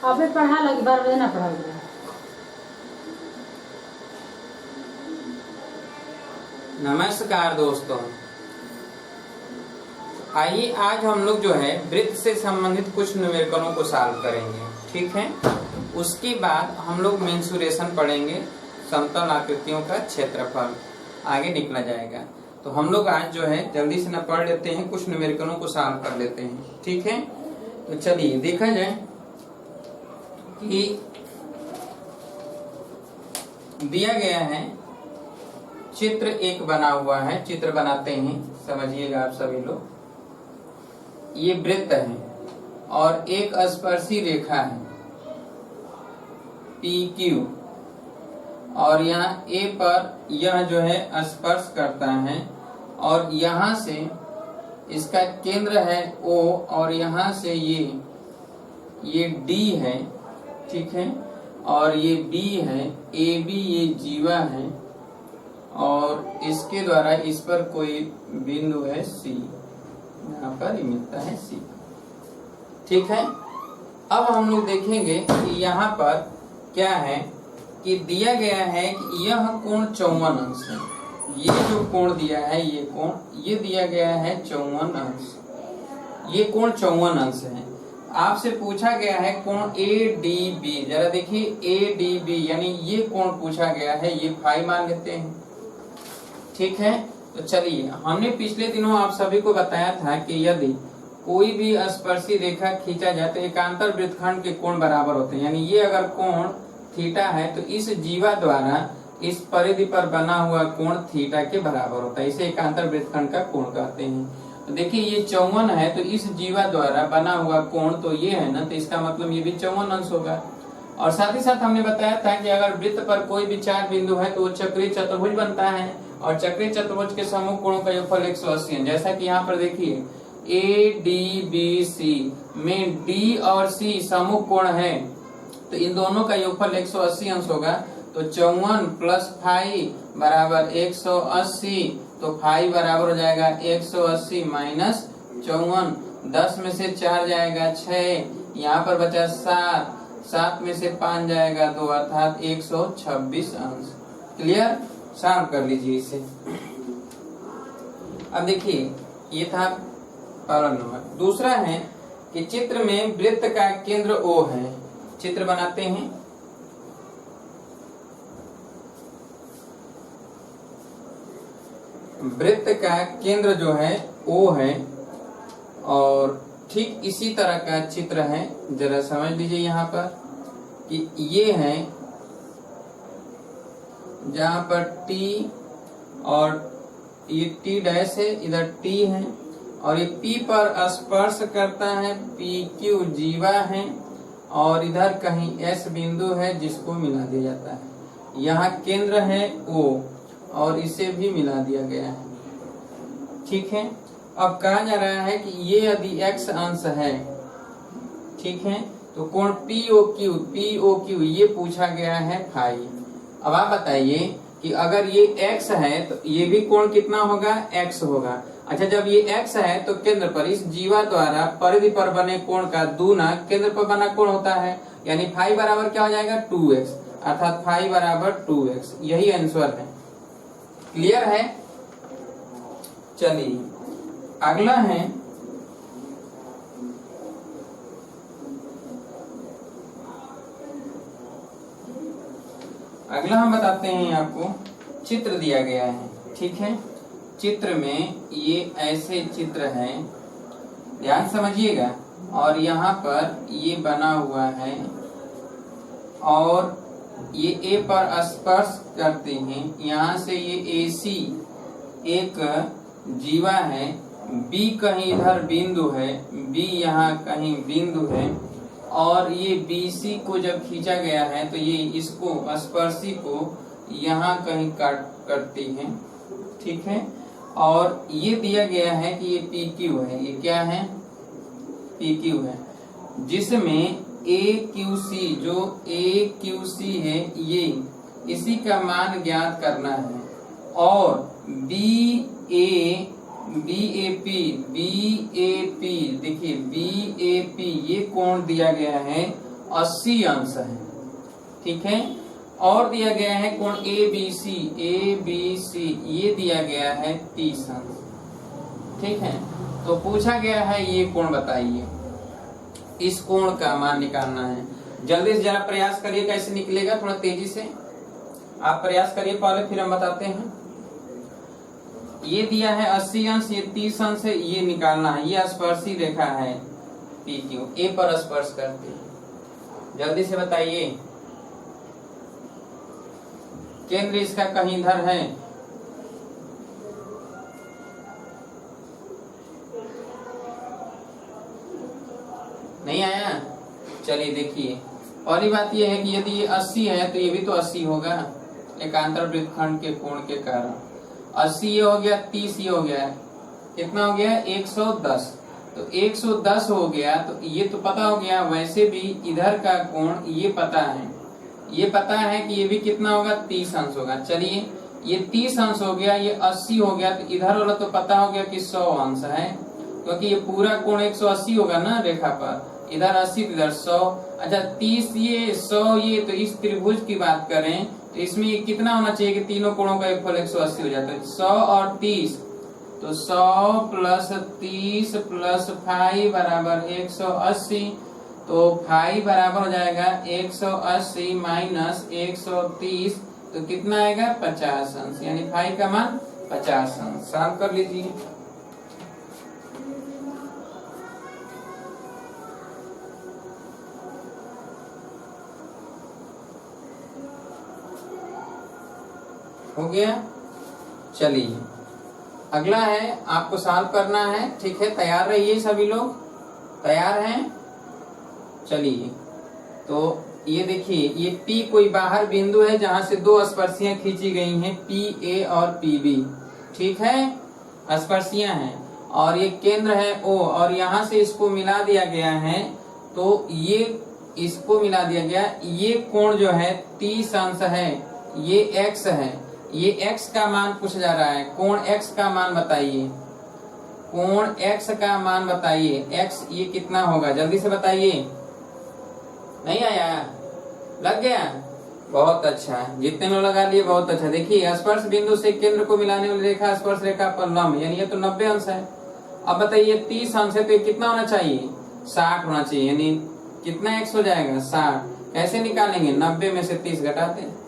अबे पढ़ा लगी 12 बजे ना पढ़ाओगे। नमस्कार दोस्तों, आइए आज हम लोग जो है वृत्त से संबंधित कुछ न्यूमेरिकलों को सॉल्व करेंगे। ठीक है, उसके बाद हम लोग मेंसुरेशन पढ़ेंगे, समतल आकृतियों का क्षेत्रफल आगे निकला जाएगा। तो हम लोग आज जो है जल्दी से न पढ़ लेते हैं, कुछ न्यूमेरिकलों को सॉल्व कर लेते हैं। ठीक है, तो चलिए देखा जाए कि दिया गया है चित्र एक बना हुआ है। चित्र बनाते हैं, समझिएगा आप सभी लोग। ये वृत्त है और एक स्पर्शी रेखा है PQ, और यहाँ A पर यह जो है स्पर्श करता है और यहाँ से इसका केंद्र है O और यहाँ से ये D है। ठीक है, और ये B है, AB ये जीवा है और इसके द्वारा इस पर कोई बिंदु है C, यहाँ पर ही मिलता है C। ठीक है, अब हम लोग देखेंगे कि यहाँ पर क्या है कि दिया गया है कि यह कोण 54 अंश है। ये जो कोण दिया है, ये कोण ये दिया गया है 54 अंश। ये कोण 54 अंश है। आपसे पूछा गया है कोण ADB। जरा देखिए ADB यानी ये कोण पूछा गया है, ये फाई मान लेते हैं। ठीक है, तो चलिए, हमने पिछले दिनों आप सभी को बताया था कि यदि कोई भी स्पर्शी रेखा खींचा जाए तो एकांतर वृत्तखंड के कोण बराबर होते हैं। यानी ये अगर कोण थीटा है तो इस जीवा द्वारा इस परिधि पर बना हुआ कोण थीटा के बराबर होता है। इसे एकांतर वृत्तखंड का कोण कहते हैं। तो देखिए ये 54 है, तो इस जीवा द्वारा बना हुआ कोण तो ये है ना, तो इसका मतलब ये भी 54 अंश होगा। और साथ ही साथ हमने बताया था कि अगर वृत्त पर कोई भी 4 बिंदु है तो वो चक्रीय चतुर्भुज बनता है और चक्रीय चतुर्भुज के समूह कोणों का योगफल 180 है। जैसा कि यहाँ पर देखिए ADBC में D और C समूह कोण है, तो इन दोनों का योगफल 180 अंश होगा। तो 54 प्लस फाई बराबर 180, तो फाई बराबर हो जाएगा 180 माइनस 54। 10 में से 4 जाएगा 6, यहाँ पर बचा 7, 7 में से 5 जाएगा 2, अर्थात 126 अंश। क्लियर, सॉल्व कर लीजिए इसे। अब देखिए ये था पहला नंबर। दूसरा है कि चित्र में वृत्त का केंद्र O है। चित्र बनाते हैं। वृत्त का केंद्र जो है O है और ठीक इसी तरह का चित्र है। जरा समझ लीजिए यहाँ पर कि ये है जहाँ पर T और ये T डैश है, इधर T है और ये P पर स्पर्श करता है, PQ जीवा है और इधर कहीं S बिंदु है जिसको मिला दिया जाता है। यहाँ केंद्र है O और इसे भी मिला दिया गया है। ठीक है, अब कहा जा रहा है कि ये यदि x अंश है, ठीक है, तो कोण POQ ये पूछा गया है फाई। अब आप बताइए कि अगर ये x है तो ये भी कोण कितना होगा, x होगा। अच्छा, जब ये x है तो केंद्र पर इस जीवा द्वारा परिधि पर बने कोण का दूना केंद्र पर बना कोण होता है। यानी फाई बराबर क्या हो जाएगा 2x, अर्थात फाई बराबर 2x। यही आंसर है। क्लियर है। चलिए अगला है अगला हम बताते हैं आपको। चित्र दिया गया है। ठीक है, चित्र में ये ऐसे चित्र है, ध्यान समझिएगा। और यहाँ पर ये बना हुआ है और ये A पर स्पर्श करते हैं। यहाँ से ये AC एक जीवा है, B कहीं इधर बिंदु है, B यहाँ कहीं बिंदु है और ये BC को जब खींचा गया है तो ये इसको स्पर्शी को यहाँ कहीं करती है। ठीक है, और ये दिया गया है कि ये PQ है। ये क्या है, PQ है, जिसमें AQC जो AQC है ये इसी का मान ज्ञात करना है और BAP देखिए BAP ये कोण दिया गया है 80 अंश है। ठीक है, और दिया गया है कोण ए बी सी, ये दिया गया है 30 अंश। ठीक है, तो पूछा गया है ये कोण बताइए, इस कोण का मान निकालना है। जल्दी से जरा प्रयास करिए, कैसे निकलेगा, थोड़ा तेजी से आप प्रयास करिए पहले, फिर हम बताते हैं। ये दिया है 80 अंश, ये 30 अंश है, ये निकालना है। ये स्पर्शी रेखा है पी क्यू, ए पर स्पर्श करती है। जल्दी से बताइए, केंद्र इसका कहीं इधर है, नहीं आया? चलिए देखिए, पहली बात यह है कि यदि ये 80 है तो ये भी तो 80 होगा, एकांतर वृत्तखंड के कोण के कारण। 80 ये हो गया, 30 ये हो गया, कितना हो गया 110, तो 110 हो गया, तो ये तो पता हो गया। वैसे भी इधर का कोण ये पता है, ये पता है कि ये भी कितना होगा 30 अंश होगा। चलिए ये 30 अंश हो गया, ये 80 हो गया, तो इधर वाला तो पता हो गया कि 100 अंश है, क्योंकि ये पूरा कोण 180 होगा ना रेखा पर, इधर 80 इधर 100। अच्छा 30 ये 100 ये, तो इस त्रिभुज की बात करें तो इसमें ये कितना होना चाहिए कि तीनों कोणों का योगफल 180 हो जाता है। 100 और 30, तो 100 प्लस 30 प्लस 5 बराबर 180, तो 5 बराबर हो जाएगा 180 माइनस 130, तो कितना आएगा 50 अंश, यानी 5 का मान 50 अंश। सॉल्व कर लीजिए। हो गया। चलिए अगला है, आपको सॉल्व करना है। ठीक है, तैयार रहिए, सभी लोग तैयार हैं? चलिए, तो ये देखिए, ये P कोई बाहर बिंदु है जहां से दो स्पर्शियां खींची गई हैं, PA और PB। ठीक है, स्पर्शियां हैं, और ये केंद्र है O, और यहाँ से इसको मिला दिया गया है, तो ये इसको मिला दिया गया। ये कोण जो है 30 अंश है, ये x है, ये x का मान पूछा जा रहा है। कोण x का मान बताइए, कोण x का मान बताइए, x ये कितना होगा, जल्दी से बताइए। नहीं आया? लग गया? बहुत अच्छा, जितने लोग लगा लिए बहुत अच्छा। देखिए, स्पर्श बिंदु से केंद्र को मिलाने वाली रेखा स्पर्श रेखा पर लंब, यानी ये तो 90 अंश है। अब बताइए 30 अंश है, तो ये कितना होना चाहिए, 60 होना चाहिए, यानी कितना x हो जाएगा 60। कैसे निकालेंगे, 90 में से 30 घटाते हैं।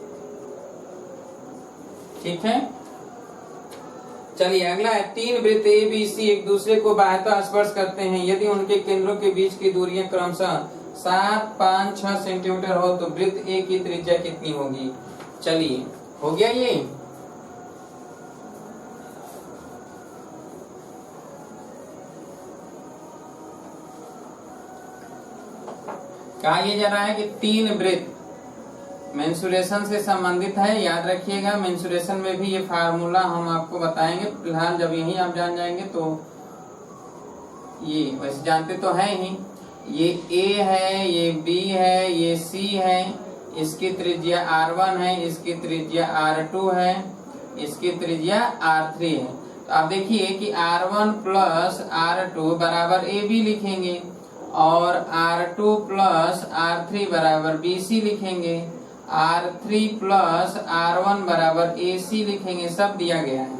ठीक है, चलिए अगला है, तीन वृत्त ए बी सी एक दूसरे को बाह्यतः स्पर्श करते हैं, यदि उनके केंद्रों के बीच की दूरियां क्रमशः 7, 5, 6 सेंटीमीटर हो तो वृत्त ए की त्रिज्या कितनी होगी। चलिए हो गया ये। कहा यह जा रहा है कि तीन वृत्त मेंसुरेशन से संबंधित है, याद रखिएगा। मेंसुरेशन में भी ये फार्मूला हम आपको बताएंगे, फिलहाल जब यही आप जान जाएंगे तो ये वैसे जानते तो है ही। ये A है, ये B है, ये C है, इसकी त्रिज्या R1 है, इसकी त्रिज्या R2 है, इसकी त्रिज्या R3 है। तो आप देखिए कि R1 प्लस R2 बराबर AB लिखेंगे, और R2 प्लस R3 बराबर BC लिखेंगे, R3 प्लस R1 बराबर AC लिखेंगे। सब दिया गया है,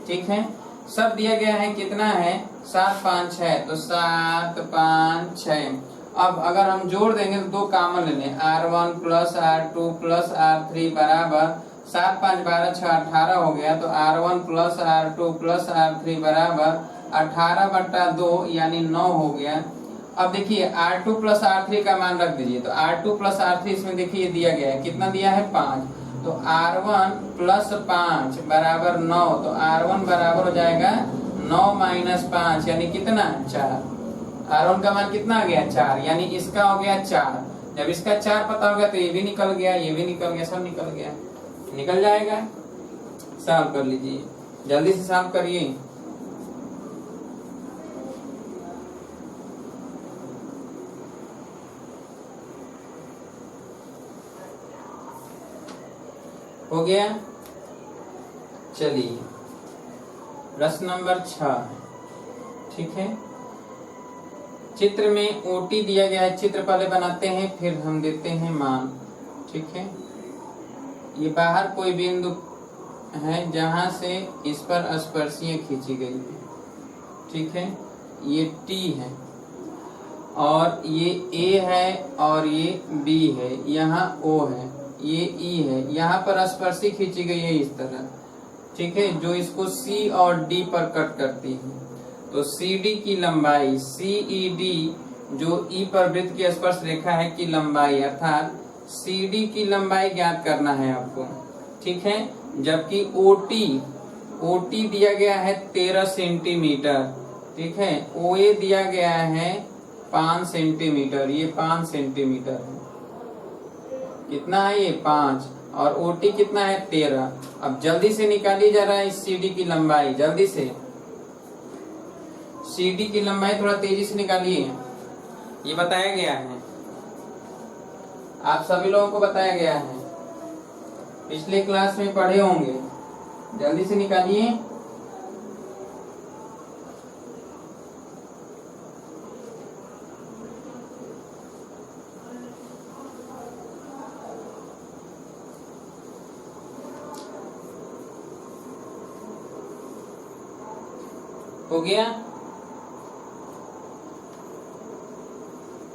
ठीक है, सब दिया गया है। कितना है, 7, 5, 6, तो 7, 5, 6। अब अगर हम जोड़ देंगे तो दो कॉमन ले लें, R1 plus R2 plus R3 बराबर 7, 5, 12, 6, 18 हो गया। तो R1 plus R2 plus R3 बराबर 18/2 यानी 9 हो गया। अब देखिए R2 प्लस R3 का मान रख दीजिए, तो R2 प्लस R3 इसमें देखिए दिया गया है, कितना दिया है 5, तो R1 प्लस 5 बराबर 9, तो R1 बराबर हो जाएगा 9 माइनस 5 यानी कितना 4। R1 का मान कितना आ गया 4, यानी इसका हो गया 4। जब इसका 4 पता होगा तो ये भी निकल गया, ये भी निकल गया, सब निकल गया, निकल जाएगा। सॉल्व कर लीजिए, जल्दी से सॉल्व करिए। हो गया। चलिए प्रश्न नंबर 6, ठीक है, चित्र में ओटी दिया गया है, चित्र पहले बनाते हैं फिर हम देते हैं मान। ठीक है, ये बाहर कोई बिंदु है जहां से इस पर स्पर्शीय खींची गई है। ठीक है, ये टी है और ये ए है और ये बी है, यहाँ ओ है, ये ई है, यहाँ पर स्पर्शी खींची गई है इस तरह। ठीक है, जो इसको सी और डी पर कट करती है। तो सी डी की लंबाई, सी ई डी जो ई पर वृत्त की स्पर्श रेखा है की लंबाई, अर्थात सी डी की लंबाई ज्ञात करना है आपको। ठीक है, जबकि ओटी दिया गया है 13 सेंटीमीटर। ठीक है, ओए दिया गया है 5 सेंटीमीटर, ये 5 सेंटीमीटर है। कितना है ये 5, और ओटी कितना है 13। अब जल्दी से निकाली जा रहा है इस सीडी की लंबाई, जल्दी से सीडी की लंबाई थोड़ा तेजी से निकालिए। ये बताया गया है, आप सभी लोगों को बताया गया है, पिछले क्लास में पढ़े होंगे। जल्दी से निकालिए। हो गया?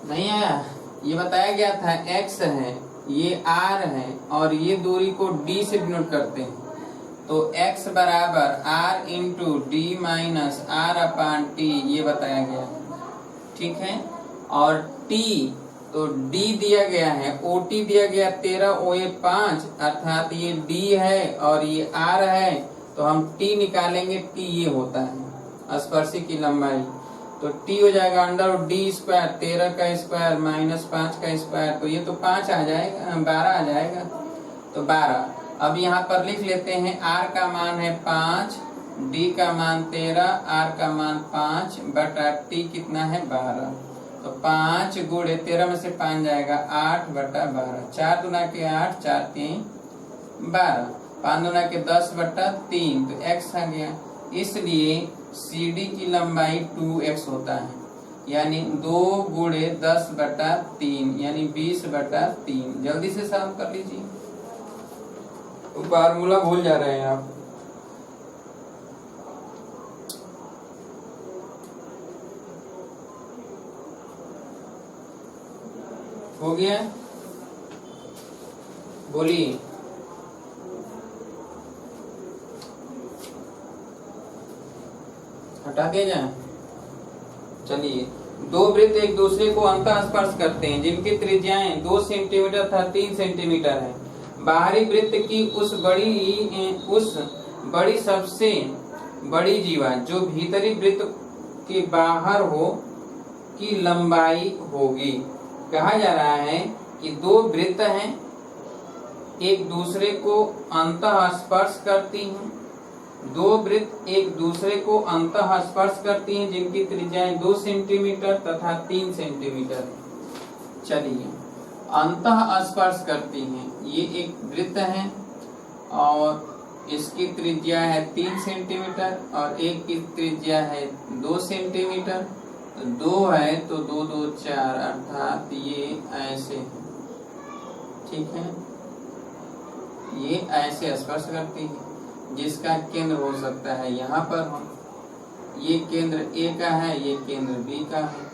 नहीं आया? ये बताया गया था x है, ये r है और ये दूरी को d से डिनोट करते हैं। तो x बराबर r into D minus R upon T, ये बताया गया है। ठीक है, और t तो d दिया गया है, ot दिया गया 13, ओए 5, अर्थात ये d है और ये r है। तो हम t निकालेंगे, t ये होता है स्पर्शी की लंबाई। तो t हो जाएगा अंडर डी स्क्वायर, 13 का स्क्वायर माइनस 5 का स्क्वायर, तो ये तो 5 आ जाएगा, 12 आ जाएगा। तो 12। अब यहाँ पर लिख लेते हैं, r का मान है 5, d का मान 13, r का मान 5 बटा t कितना है 12। तो 5 गुणे 13 में से 5 जाएगा 8 बटा 12, 4 दूना के 8, 4 3 12, 5 दूना के 10 बटा 3, तो x आ गया। इसलिए CD की लंबाई 2x होता है, यानी 2 गुणे 10 बटा 3 यानी 20 बटा 3। जल्दी से सॉल्व कर लीजिए, फार्मूला भूल जा रहे हैं आप। हो गया? बोलिए। हटा दिया जाए। चलिए, दो वृत्त एक दूसरे को अंतः स्पर्श करते हैं जिनकी त्रिज्याएं 2 सेंटीमीटर तथा 3 सेंटीमीटर है। बाहरी वृत्त की उस बड़ी सबसे बड़ी जीवा जो भीतरी वृत्त के बाहर हो की लंबाई होगी। कहा जा रहा है कि दो वृत्त हैं, एक दूसरे को अंतः स्पर्श करती हैं। दो वृत्त एक दूसरे को अंतः स्पर्श करती हैं जिनकी त्रिज्याएं 2 सेंटीमीटर तथा 3 सेंटीमीटर है। चलिए, अंतः स्पर्श करती हैं, ये एक वृत्त है और इसकी त्रिज्या है 3 सेंटीमीटर और एक की त्रिज्या है 2 सेंटीमीटर। तो 2 है तो 2 2 4, अर्थात ये ऐसे है। ठीक है, ये ऐसे स्पर्श करती है, जिसका केंद्र हो सकता है यहाँ पर हो। ये केंद्र A का है, ये केंद्र B का है।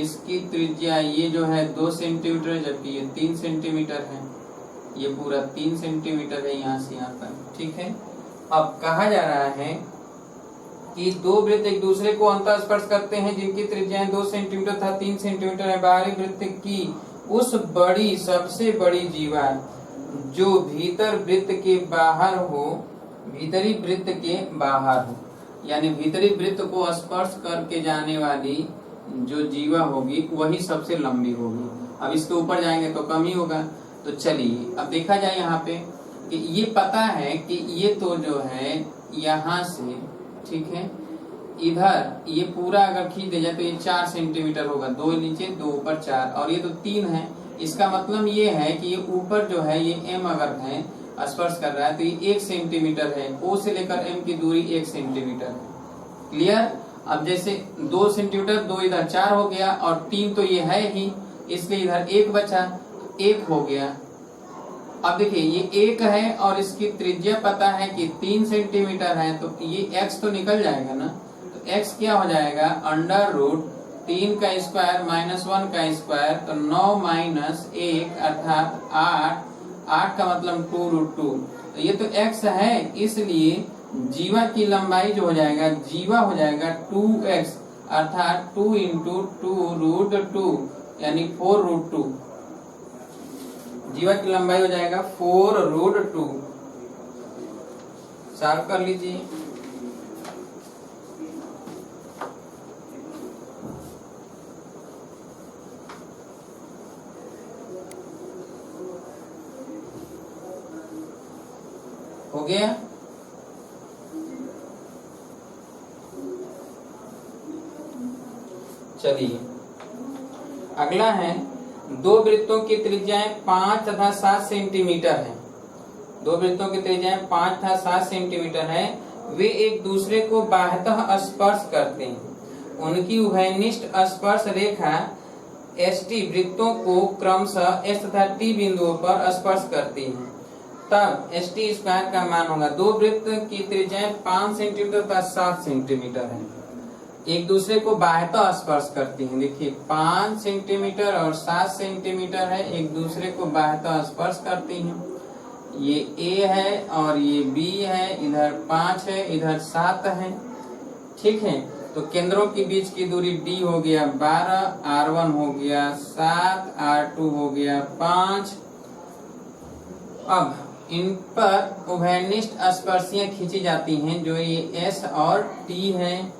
इसकी त्रिज्या ये जो है 2 सेंटीमीटर जबकि ये 3 सेंटीमीटर है। ये पूरा 3 सेंटीमीटर है यहाँ से यहाँ तक। ठीक है, अब कहा जा रहा है कि दो वृत्त एक दूसरे को अंतः स्पर्श करते हैं जिनकी त्रिज्याएं 2 सेंटीमीटर तथा 3 सेंटीमीटर है। बाहरी वृत्त की उस बड़ी सबसे बड़ी जीवा जो भीतर वृत्त के बाहर हो, भीतरी वृत्त के बाहर हो, यानी भीतरी वृत्त को स्पर्श करके जाने वाली जो जीवा होगी वही सबसे लंबी होगी। अब इसके ऊपर जाएंगे तो कम ही होगा। तो चलिए अब देखा जाए यहाँ पे कि ये पता है कि ये तो जो है यहाँ से, ठीक है, इधर ये पूरा अगर खींच दे जाए तो ये 4 सेंटीमीटर होगा। 2 नीचे 2 ऊपर 4 और ये तो 3 है। इसका मतलब ये है कि ये ऊपर जो है ये m अगर है स्पर्श कर रहा है तो ये 1 सेंटीमीटर है। O से लेकर M की दूरी 1 सेंटीमीटर है। क्लियर? अब जैसे 2 सेंटीमीटर, 2 इधर 4 हो गया और 3 तो ये है ही, इसलिए इधर 1 बचा, 1 हो गया। अब देखिए ये 1 है और इसकी त्रिज्या पता है कि 3 सेंटीमीटर है, तो ये x तो निकल जाएगा ना, तो x क्या हो जाएगा, अंडर रूट 3 का स्क्वायर माइनस 1 का स्क्वायर, तो 9 माइनस 1 अर्थात 8, 8 का मतलब 2 रूट 2, तो ये तो x है, इसलिए जीवा की लंबाई जो हो जाएगा, जीवा हो जाएगा 2x अर्थात 2 इंटू 2 रूट 2 यानी 4 रूट 2। जीवा की लंबाई हो जाएगा 4 रूट 2। सॉल्व कर लीजिए। हो गया। चलिए अगला है, दो वृत्तों की त्रिज्याएं 5 तथा 7 सेंटीमीटर है। दो वृत्तों की त्रिज्याएं 5 तथा 7 सेंटीमीटर है। वे एक दूसरे को बाह्यतः स्पर्श करते हैं। उनकी उभयनिष्ठ स्पर्श रेखा एसटी वृत्तों को क्रमशः एस तथा टी बिंदुओं पर स्पर्श करती है। तब एस टी स्क्वायर का मान होगा, दो वृत्त की त्रिज्याएं 5 सेंटीमीटर तथा 7 सेंटीमीटर है, एक दूसरे को बाह्यतः स्पर्श करती हैं। देखिए 5 सेंटीमीटर और 7 सेंटीमीटर है, एक दूसरे को बाह्यतः स्पर्श करती हैं। ये ए है और ये बी है, इधर 5 है, इधर 7 है, ठीक है। तो केंद्रों के बीच की दूरी डी हो गया 12, R1 हो गया 7, R2 हो गया 5। अब इन पर उभयनिष्ठ स्पर्शियां खींची जाती हैं, जो ये एस और टी है।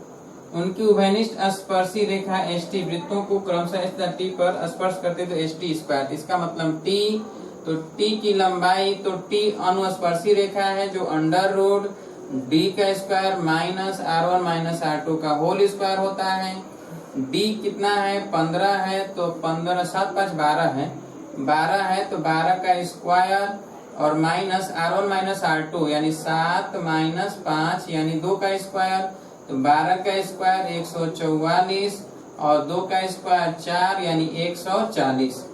उनकी उभयनिष्ठ स्पर्शी रेखा एस टी वृत्तों को क्रमशः एस तथा टी पर स्पर्श करते, तो एस टी स्क्वायर, इसका मतलब टी, तो टी की लंबाई, तो टी अनुस्पर्शी रेखा है जो अंडर रूट डी का square minus R1 minus R2 का होल स्क्वायर होता है। डी कितना है, 15 है, तो 15 7 5 12 है, 12 है तो 12 का स्क्वायर और माइनस R1 माइनस R2 यानी 7 माइनस 5 यानी 2 का स्क्वायर, तो 12 का स्क्वायर 144 और 2 का स्क्वायर 4 यानी 140,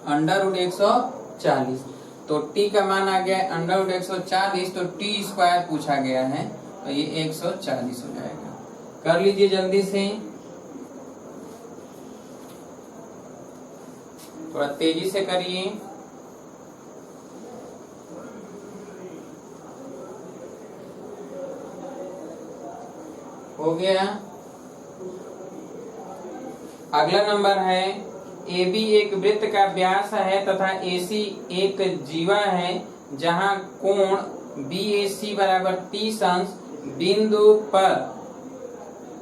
अंडर रूट 140। तो t का मान आ गया अंडर रूट 140, तो t स्क्वायर पूछा गया है, तो ये 140 हो जाएगा। कर लीजिए जल्दी से, थोड़ा तेजी से करिए। हो गया। अगला नंबर है, ए बी एक वृत्त का व्यास है तथा ए सी एक जीवा है, जहां कोण बी ए सी बराबर 30 अंश बिंदु पर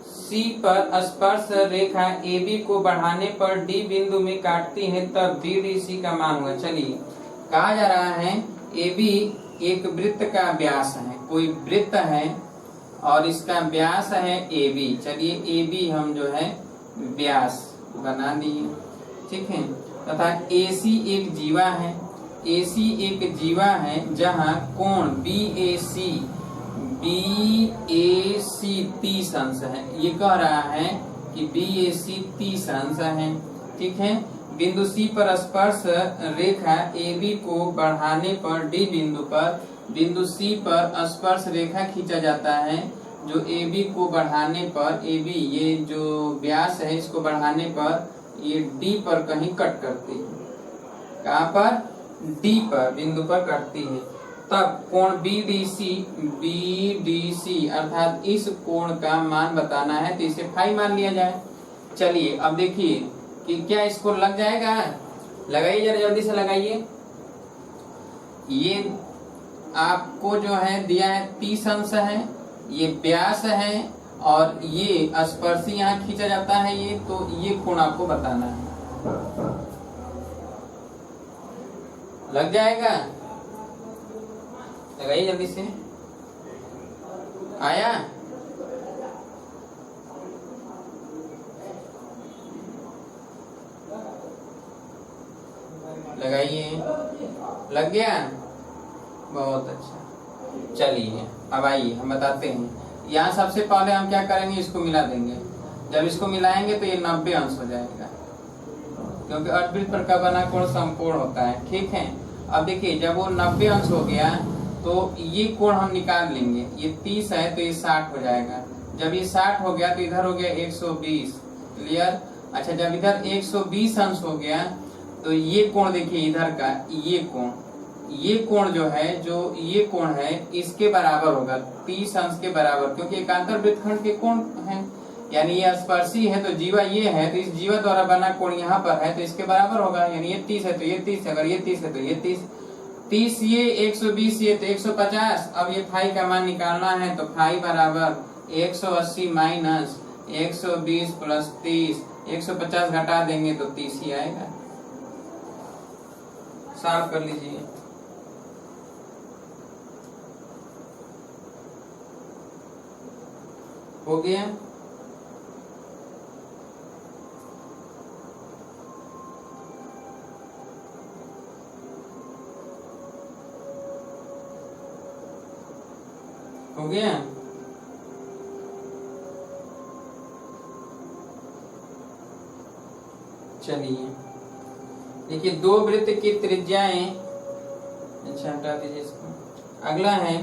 सी पर स्पर्श रेखा ए बी को बढ़ाने पर डी बिंदु में काटती है, तब बी डी सी का मान होगा। चलिए कहा जा रहा है ए बी एक वृत्त का व्यास है, कोई वृत्त है और इसका व्यास है ए बी। चलिए ए बी हम जो है व्यास बना दिए, ठीक है। तथा AC एक जीवा है, AC एक जीवा है जहां कोण BAC 30 अंश है। ये कह रहा है कि BAC 30 अंश है, ठीक है। बिंदु C पर स्पर्श रेखा AB को बढ़ाने पर D बिंदु पर बिंदु C पर स्पर्श रेखा खींचा जाता है, जो AB को बढ़ाने पर AB ये जो व्यास है इसको बढ़ाने पर ये D पर कहीं कट करती है। कहाँ पर, D पर बिंदु पर कटती है। तब कोण BDC अर्थात इस कोण का मान बताना है, तो इसे फाई मान लिया जाए। चलिए अब देखिए कि क्या इसको लग जाएगा, लगाइए जरा जल्दी से लगाइए। ये आपको जो है दिया है 30 अंश है, ये व्यास है और ये स्पर्शी यहाँ खींचा जाता है, ये तो ये कोण आपको बताना है। लग जाएगा, लगाइए जल्दी से। आया, लगाइए। लग गया, बहुत अच्छा। चलिए अब आइए हम बताते हैं। यहाँ सबसे पहले हम क्या करेंगे, इसको मिला देंगे। जब इसको मिलाएंगे तो ये 90 अंश हो जाएगा, क्योंकि अर्धवृत्त पर का बना कोण समकोण होता है। ठीक है, अब देखिए जब वो 90 अंश हो गया तो ये कोण हम निकाल लेंगे। ये 30 है तो ये 60 हो जाएगा। जब ये 60 हो गया तो इधर हो गया 120। क्लियर। अच्छा, जब इधर 120 अंश हो गया तो ये कोण देखिए इधर का, ये कोण जो है, जो ये कोण है इसके बराबर होगा, 30 अंश के बराबर, क्योंकि एकांतर वृत्तखंड के कोण है, यानी ये स्पर्शी है तो जीवा ये है, तो इस जीवा द्वारा बना कोण यहाँ पर है तो इसके बराबर होगा। यानी ये 30 है तो ये 30, अगर ये 30 है तो ये 30 ये 120 ये तो 150। अब ये फाई का मान निकालना है तो फाई बराबर 180 माइनस 120 प्लस 30, 150 घटा देंगे तो 30 ही आएगा। सॉल्व कर लीजिए। हो गया। हो गया। चलिए देखिए, दो वृत्त की त्रिज्याएं, अच्छा हटा दीजिए इसको। अगला है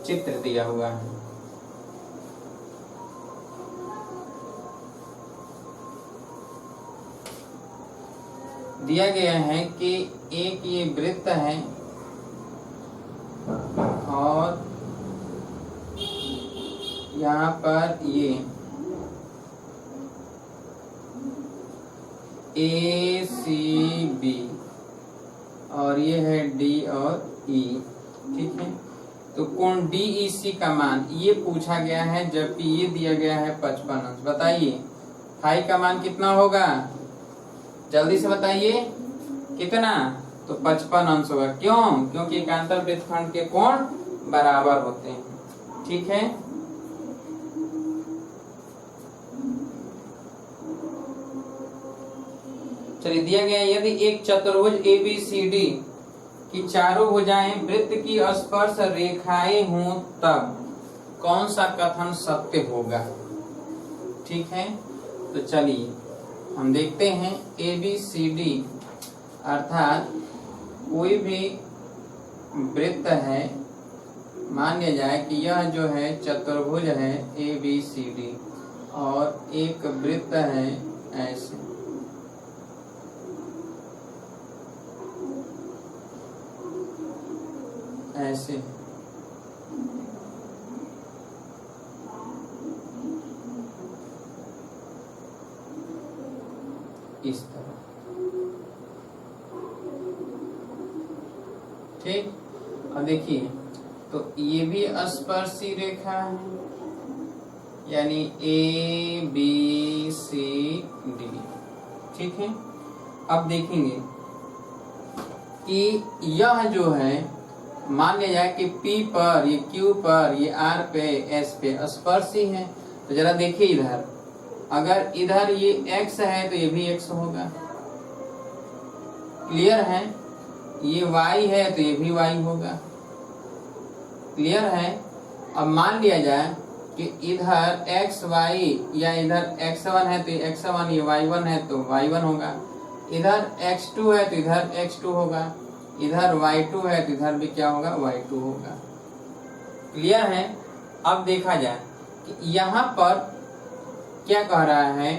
चित्र दिया हुआ है। दिया गया है कि एक ये वृत्त है और यहाँ पर ये ACB और ये है D और E। ठीक है, तो कोण DEC का मान ये पूछा गया है, जबकि ये दिया गया है 55 अंश। बताइए फाई का मान कितना होगा, जल्दी से बताइए कितना। तो 55 अंश होगा। क्यों? क्योंकि एकांतर वृत्तखंड के कोण बराबर होते हैं। ठीक है, चलिए दिया गया, यदि एक चतुर्भुज ABCD की चारों भुजाएं वृत्त की स्पर्श रेखाएं हों तब कौन सा कथन सत्य होगा। ठीक है, तो चलिए हम देखते हैं। ABCD अर्थात कोई भी वृत्त है, मान लिया जाए कि यह जो है चतुर्भुज है ABCD और एक वृत्त है ऐसे, ऐसे इस तरह। ठीक, अब देखिए तो ये भी स्पर्शी रेखा है, यानी ABCD। ठीक है, अब देखेंगे कि यह जो है, मान लिया जाए कि P पर, ये Q पर, ये R पे, S पे स्पर्शी है। तो जरा देखिए इधर, अगर इधर ये X है तो ये भी X होगा। क्लियर है, ये Y है तो ये भी Y होगा। क्लियर है। अब मान लिया जाए कि इधर XY या इधर X1 है तो ये X1, ये Y1 है तो Y1 होगा। इधर X2 है तो इधर X2 होगा। इधर Y2 है तो इधर भी क्या होगा, Y2 होगा। क्लियर है। अब देखा जाए कि यहाँ पर क्या कह रहा है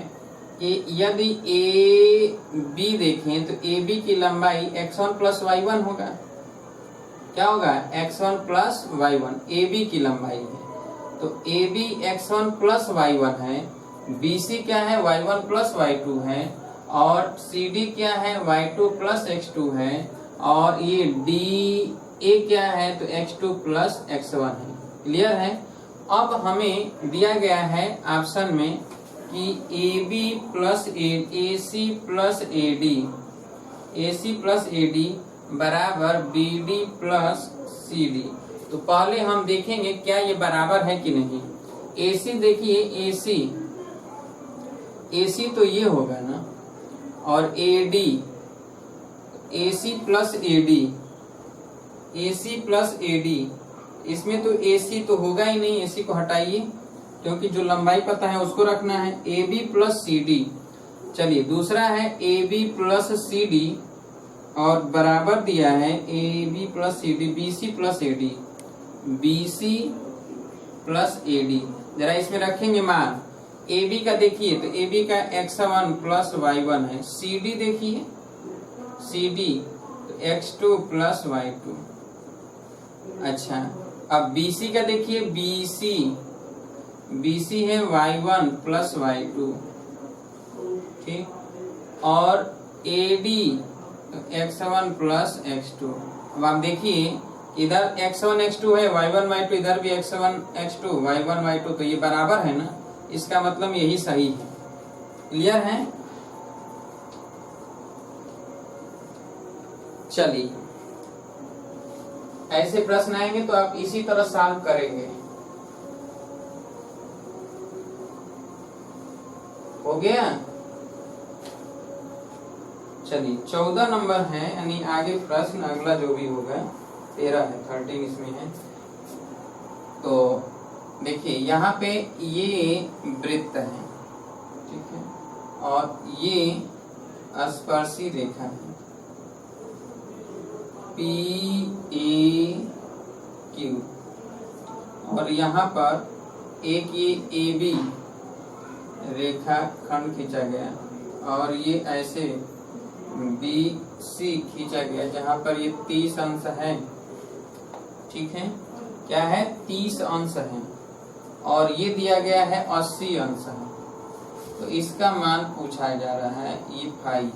कि यदि AB देखें तो AB की लंबाई X1 प्लस Y1 होगा। क्या होगा, X1 प्लस Y1 AB की लंबाई है। तो AB X1 प्लस Y1 है, BC क्या है, Y1 प्लस Y2 है, और CD क्या है, Y2 प्लस X2 है, और ये DA क्या है तो X2 प्लस X1 है। क्लियर है। अब हमें दिया गया है ऑप्शन में कि AB plus AC plus AD बराबर BD प्लस CD। तो पहले हम देखेंगे क्या ये बराबर है कि नहीं। AC देखिए, AC तो ये होगा ना, और AC प्लस AD इसमें तो AC तो होगा ही नहीं, AC को हटाइए, क्योंकि जो लंबाई पता है उसको रखना है। AB प्लस CD, चलिए दूसरा है AB प्लस CD और बराबर दिया है AB plus CD, BC plus AD, BC plus AD। जरा इसमें रखेंगे मान। AB का देखिए तो AB का x1 प्लस y1 है, CD देखिए CD तो x2 प्लस y2। अच्छा, अब BC का देखिए BC है y1 प्लस y2, ठीक। और AD तो x1 प्लस x2। अब आप देखिए इधर x1 x2 है, y1 y2, इधर भी x1 x2 y1 y2, तो ये बराबर है ना, इसका मतलब यही सही है। क्लियर है? चलिए ऐसे प्रश्न आएंगे तो आप इसी तरह सॉल्व करेंगे। हो गया? चलिए 14 नंबर है, यानी आगे प्रश्न अगला जो भी होगा 13 है, 13 इसमें है। तो देखिए यहाँ पे ये वृत्त है, ठीक है, और ये स्पर्शी रेखा है PAQ, और यहाँ पर एक ये AB रेखा खंड खींचा गया और ये ऐसे BC खींचा गया, जहाँ पर ये 30 अंश है, ठीक है, क्या है 30 अंश है, और ये दिया गया है 80 अंश है। तो इसका मान पूछा जा रहा है, ये फाई है,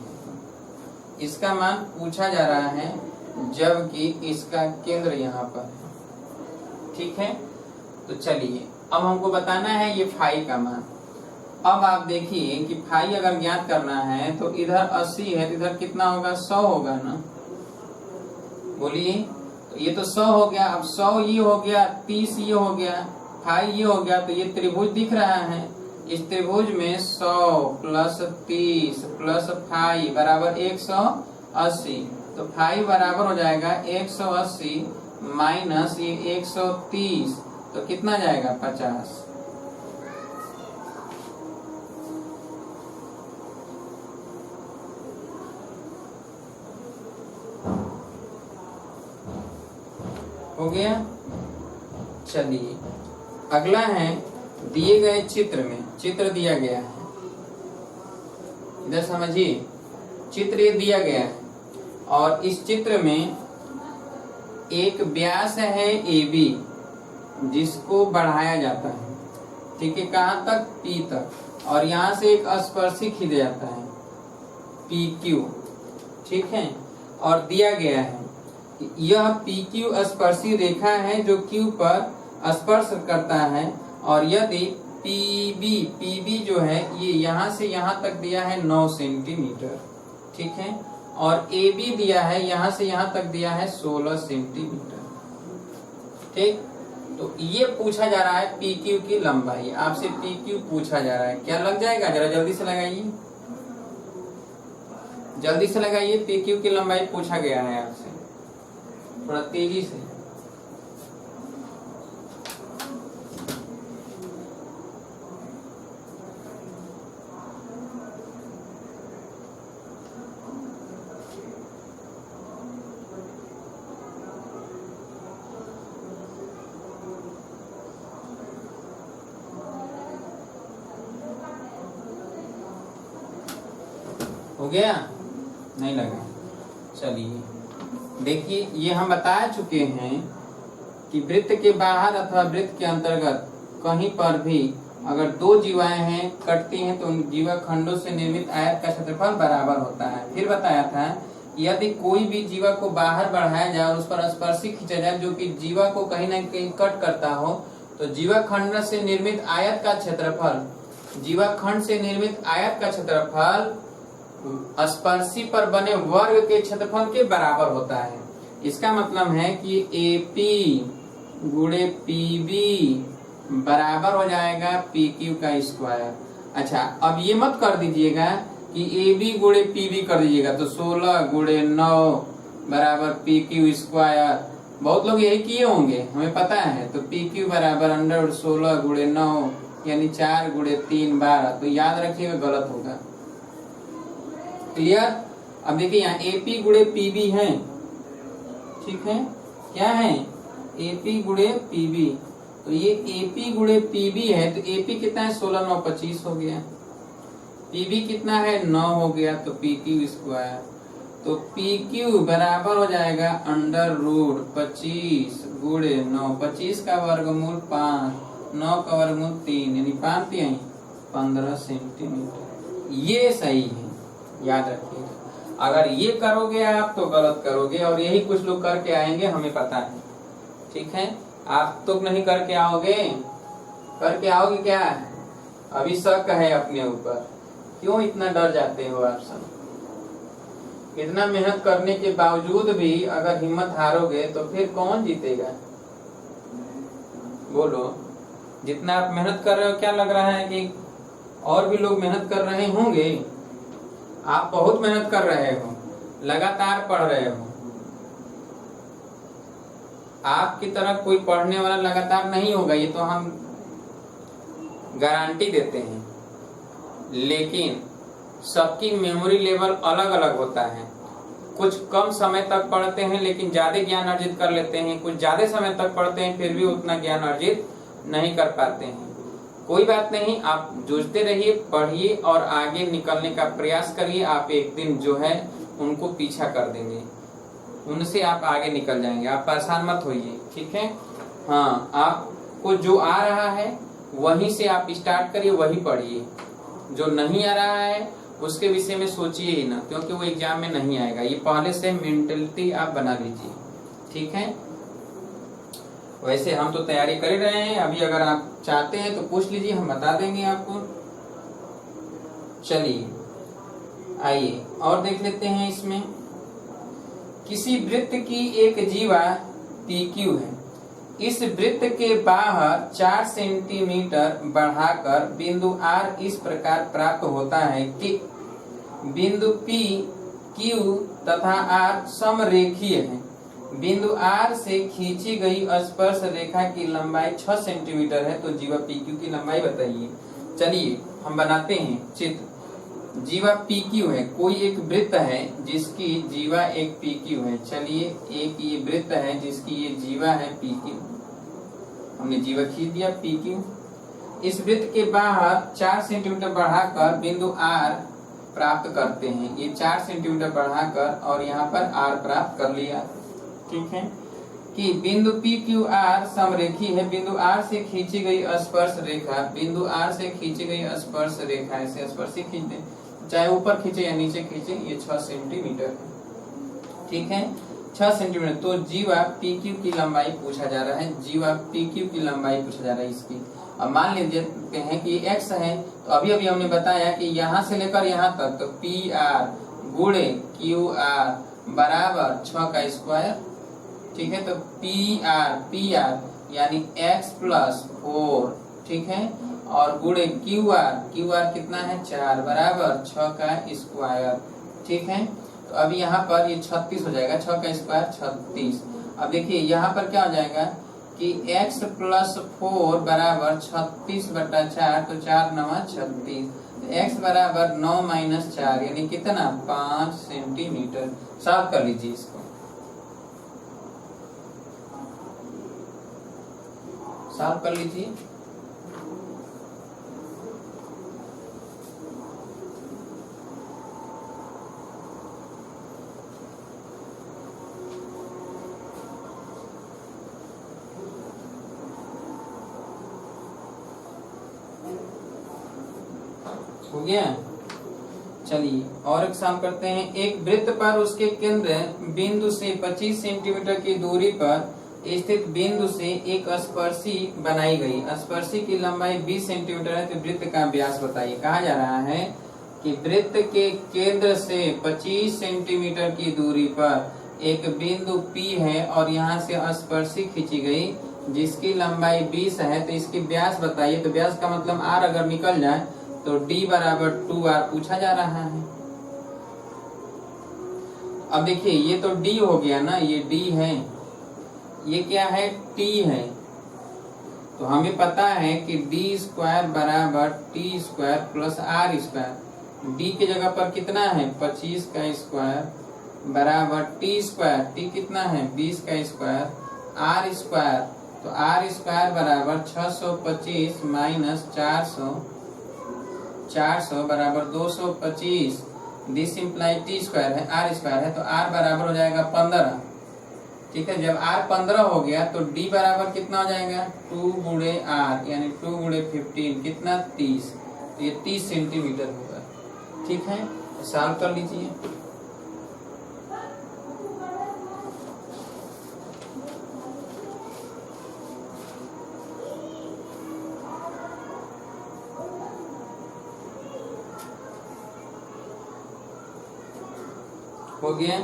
इसका मान पूछा जा रहा है, जबकि इसका केंद्र यहाँ पर है, ठीक है। तो चलिए अब हमको बताना है ये फाई का मान। अब आप देखिए कि फाई अगर ज्ञात करना है तो इधर 80 है, तो इधर कितना होगा, 100 होगा ना, बोलिए। तो ये तो 100 हो गया, अब 100 ये हो गया, 30 ये हो गया, फाई ये हो गया, तो ये त्रिभुज दिख रहा है। इस त्रिभुज में 100 प्लस 30 प्लस फाई बराबर 180, तो फाई बराबर हो जाएगा 180 माइनस ये 130, तो कितना जाएगा 50। हो गया। चलिए अगला है, दिए गए चित्र में, चित्र दिया गया है, इधर समझिए, चित्र ये दिया गया है और इस चित्र में एक व्यास है AB जिसको बढ़ाया जाता है, ठीक है, कहाँ तक, P तक, और यहाँ से एक स्पर्शी खींचा जाता है PQ, ठीक है, और दिया गया है यह PQ स्पर्शी रेखा है जो Q पर स्पर्श करता है, और यदि PB जो है ये यहाँ से यहाँ तक दिया है 9 सेंटीमीटर, ठीक है, और AB दिया है यहाँ से यहाँ तक दिया है 16 सेंटीमीटर, ठीक। तो ये पूछा जा रहा है PQ की लंबाई, आपसे PQ पूछा जा रहा है, क्या लग जाएगा, जरा जल्दी से लगाइए, जल्दी से लगाइए। PQ की लंबाई पूछा गया है आपसे, थोड़ा तेजी से। हो गया? नहीं लगा? चलिए देखिए, ये हम बता चुके हैं कि वृत्त के बाहर अथवा वृत्त के अंतर्गत कहीं पर भी अगर दो जीवाएं हैं कटती हैं तो उन जीवा खंडों से निर्मित आयत का क्षेत्रफल बराबर होता है। फिर बताया था यदि कोई भी जीवा को बाहर बढ़ाया जाए और उस पर स्पर्शी खींचा जाए जो कि जीवा को कहीं न कहीं कट करता हो, तो जीवा खंड से निर्मित आयत का क्षेत्रफल, जीवा खंड से निर्मित आयत का क्षेत्रफल स्पर्शी पर बने वर्ग के क्षेत्रफल के बराबर होता है। इसका मतलब है कि AP गुणे PB बराबर हो जाएगा PQ का स्क्वायर। अच्छा, अब ये मत कर दीजिएगा कि AB गुणे PB कर दीजिएगा, तो 16 गुणे 9 बराबर PQ स्क्वायर, बहुत लोग यही किए होंगे, हमें पता है। तो पी क्यू बराबर अंडर 16 गुणे 9 यानी 4 गुणे 3 12। तो याद रखिएगा गलत होगा। क्लियर। अब देखिए यहाँ एपी गुणे पीबी है, ठीक है, क्या है, एपी गुणे पीबी। तो ये एपी गुणे पीबी है, तो एपी कितना है, 16 9 25 हो गया। पीबी कितना है, 9 हो गया, तो पी क्यू स्क्वायर। तो पी क्यू बराबर हो जाएगा अंडर रूट 25 गुणे 9, 25 का वर्गमूल 5, 9 का वर्गमूल 3 यानी 5 3 15 सेंटीमीटर। ये सही है, याद रखिएगा। अगर ये करोगे आप तो गलत करोगे, और यही कुछ लोग करके आएंगे, हमें पता है, ठीक है। आप तो नहीं करके आओगे, करके आओगे क्या, अभी शक है अपने ऊपर। क्यों इतना डर जाते हो आप सब? इतना मेहनत करने के बावजूद भी अगर हिम्मत हारोगे तो फिर कौन जीतेगा? बोलो। जितना आप मेहनत कर रहे हो, क्या लग रहा है कि और भी लोग मेहनत कर रहे होंगे? आप बहुत मेहनत कर रहे हो, लगातार पढ़ रहे हो। आपकी तरह कोई पढ़ने वाला लगातार नहीं होगा, ये तो हम गारंटी देते हैं। लेकिन सबकी मेमोरी लेवल अलग अलग होता है। कुछ कम समय तक पढ़ते हैं लेकिन ज्यादा ज्ञान अर्जित कर लेते हैं, कुछ ज्यादा समय तक पढ़ते हैं फिर भी उतना ज्ञान अर्जित नहीं कर पाते हैं। कोई बात नहीं, आप जूझते रहिए, पढ़िए और आगे निकलने का प्रयास करिए। आप एक दिन जो है उनको पीछा कर देंगे, उनसे आप आगे निकल जाएंगे। आप परेशान मत होइए, ठीक है। हाँ, आपको जो आ रहा है वहीं से आप स्टार्ट करिए, वही पढ़िए। जो नहीं आ रहा है उसके विषय में सोचिए ही ना, क्योंकि वो एग्जाम में नहीं आएगा। ये पहले से मेंटलिटी आप बना लीजिए, ठीक है। वैसे हम तो तैयारी कर रहे हैं, अभी अगर आप चाहते हैं तो पूछ लीजिए, हम बता देंगे आपको। चलिए आइए और देख लेते हैं। इसमें किसी वृत्त की एक जीवा PQ है। इस वृत्त के बाहर 4 सेंटीमीटर बढ़ाकर बिंदु R इस प्रकार प्राप्त होता है कि बिंदु P, Q तथा R समरेखीय है। बिंदु R से खींची गई स्पर्श रेखा की लंबाई 6 सेंटीमीटर है। तो जीवा PQ की लंबाई बताइए। चलिए हम बनाते हैं चित्र। जीवा PQ है, कोई एक वृत्त है जिसकी जीवा एक PQ है। चलिए एक ये वृत्त है जिसकी ये जीवा है PQ, हमने जीवा खींच दिया PQ। इस वृत्त के बाहर 4 सेंटीमीटर बढ़ाकर बिंदु R प्राप्त करते हैं। ये 4 सेंटीमीटर बढ़ाकर और यहाँ पर R प्राप्त कर लिया, ठीक है। कि बिंदु PQR समरेखी है। बिंदु R से खींची गई स्पर्श रेखा, बिंदु R से खींची गई स्पर्श रेखा, ऐसे स्पर्शी खींच दें, चाहे ऊपर खींचे या नीचे खींचे, ये 6 सेंटीमीटर है, ठीक है, 6 सेंटीमीटर। तो जीवा PQ की लंबाई पूछा जा रहा है, जीवा PQ की लंबाई पूछा जा रहा है इसकी। अब मान लेते हैं कि x है, तो अभी अभी हमने बताया कि यहाँ से लेकर यहाँ तक, तो PR गुणे QR बराबर 6 का स्क्वायर, ठीक है। तो PR यानी x प्लस 4, ठीक है, और गुणे QR कितना है 4 बराबर 6 का स्क्वायर, ठीक है। तो अभी यहाँ पर ये 36 हो जाएगा, 6 का स्क्वायर 36। अब देखिए यहाँ पर क्या हो जाएगा कि x प्लस 4 बराबर 36/4, तो 4 9 36। x बराबर 9 माइनस 4 यानी कितना 5 सेंटीमीटर। साफ कर लीजिए इसको, साफ कर लीजिए। हो गया। चलिए और एक काम करते हैं। एक वृत्त पर उसके केंद्र बिंदु से 25 सेंटीमीटर की दूरी पर स्थित बिंदु से एक स्पर्शी बनाई गई। स्पर्शी की लंबाई 20 सेंटीमीटर है। तो वृत्त का व्यास बताइए। कहा जा रहा है कि वृत्त के केंद्र से 25 सेंटीमीटर की दूरी पर एक बिंदु P है और यहाँ से स्पर्शी खींची गई जिसकी लंबाई 20 है। तो इसकी व्यास बताइए। तो व्यास का मतलब R अगर निकल जाए तो D बराबर 2R पूछा जा रहा है। अब देखिए ये तो D हो गया ना, ये D है, ये क्या है, t है। तो हमें पता है कि डी स्क्वायर बराबर T square plus R square. D की जगह पर कितना है, 25 का स्क्वायर बराबर टी स्क्वायर, टी कितना है 20 का स्क्वायर, आर स्क्वायर। तो आर स्क्वायर बराबर 625 माइनस 400 बराबर 225। दिस इम्प्लाई टी स्क्वायर है, आर स्क्वायर है, तो आर बराबर हो जाएगा 15। ठीक है, जब आर 15 हो गया तो डी बराबर कितना हो जाएगा, 2 गुणे आर यानी 2 गुणे 15 कितना 30। तो ये 30 सेंटीमीटर होगा। ठीक है, सॉल्व कर लीजिए। हो गया।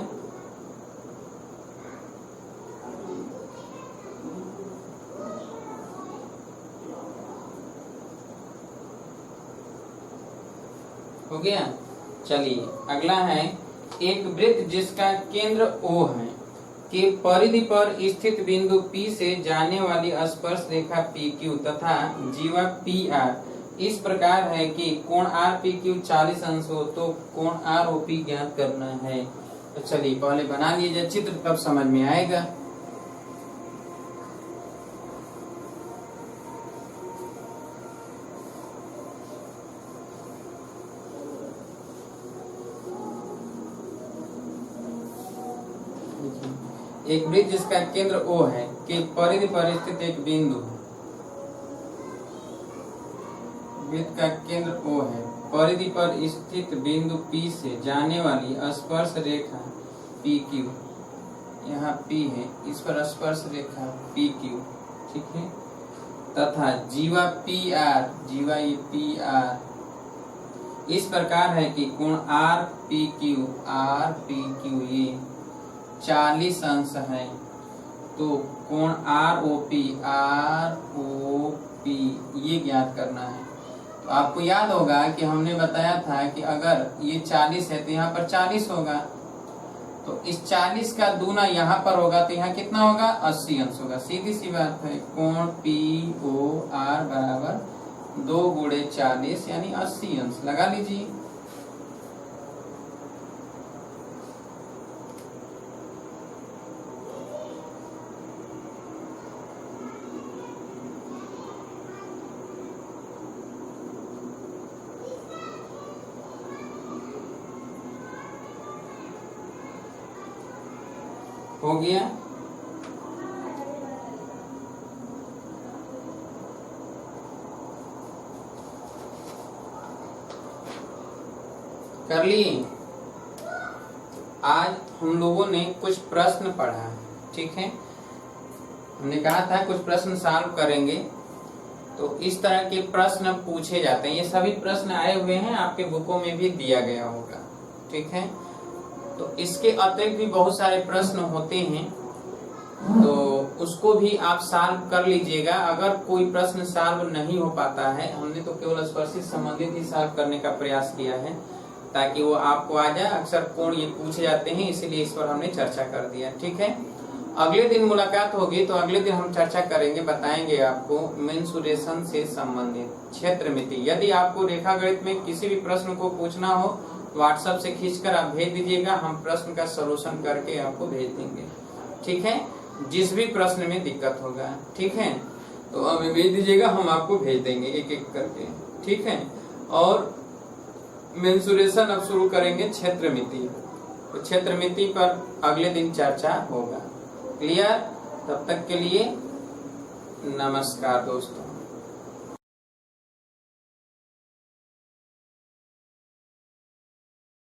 हो गया। चलिए अगला है, एक वृत्त जिसका केंद्र O है के परिधि पर स्थित बिंदु P से जाने वाली स्पर्श रेखा PQ तथा जीवा PR इस प्रकार है कि कोण RPQ 40 अंश हो तो कोण ROP ज्ञात करना है। तो चलिए पहले बना लीजिए चित्र, तब समझ में आएगा। एक वृत्त जिसका केंद्र O है के परिधि पर स्थित एक बिंदु है। वृत्त का केंद्र O है, परिधि पर स्थित बिंदु P से जाने वाली स्पर्श रेखा PQ, यहाँ P है, इस पर स्पर्श रेखा PQ। ठीक है, तथा जीवा PR, जीवा ये PR इस प्रकार है कि कोण RPQ ये 40 अंश है। तो कोण ROP ये ज्ञात करना है। तो आपको याद होगा कि हमने बताया था कि अगर ये 40 है तो यहाँ पर 40 होगा, तो इस 40 का दूना यहाँ पर होगा तो यहाँ कितना होगा, 80 अंश होगा। सीधी सी बात है, कोण POR बराबर 2 गुणे 40 यानी 80 अंश। लगा लीजिए। हो गया। कर लिए। आज हम लोगों ने कुछ प्रश्न पढ़ा। ठीक है, हमने कहा था कुछ प्रश्न सॉल्व करेंगे, तो इस तरह के प्रश्न पूछे जाते हैं। ये सभी प्रश्न आए हुए हैं, आपके बुकों में भी दिया गया होगा। ठीक है, तो इसके अतिरिक्त भी बहुत सारे प्रश्न होते हैं, तो उसको भी आप सॉल्व कर लीजिएगा। अगर कोई प्रश्न सॉल्व नहीं हो पाता है, हमने तो केवल स्पर्शित संबंधित ही सॉल्व करने का प्रयास किया है ताकि वो आपको आ जाए। अक्सर कोण ये पूछे जाते हैं, इसीलिए इस पर हमने चर्चा कर दिया। ठीक है, अगले दिन मुलाकात होगी तो अगले दिन हम चर्चा करेंगे, बताएंगे आपको मेंसुरेशन से संबंधित क्षेत्रमिति। यदि आपको रेखागणित में किसी भी प्रश्न को पूछना हो, व्हाट्सएप से खींचकर आप भेज दीजिएगा, हम प्रश्न का सॉल्यूशन करके आपको भेज देंगे। ठीक है, जिस भी प्रश्न में दिक्कत होगा, ठीक है, तो हमें भेज दीजिएगा, हम आपको भेज देंगे एक एक करके। ठीक है, और मेंसुरेशन अब शुरू करेंगे क्षेत्रमिति, तो क्षेत्रमिति पर अगले दिन चर्चा होगा। क्लियर? तब तक के लिए नमस्कार दोस्तों।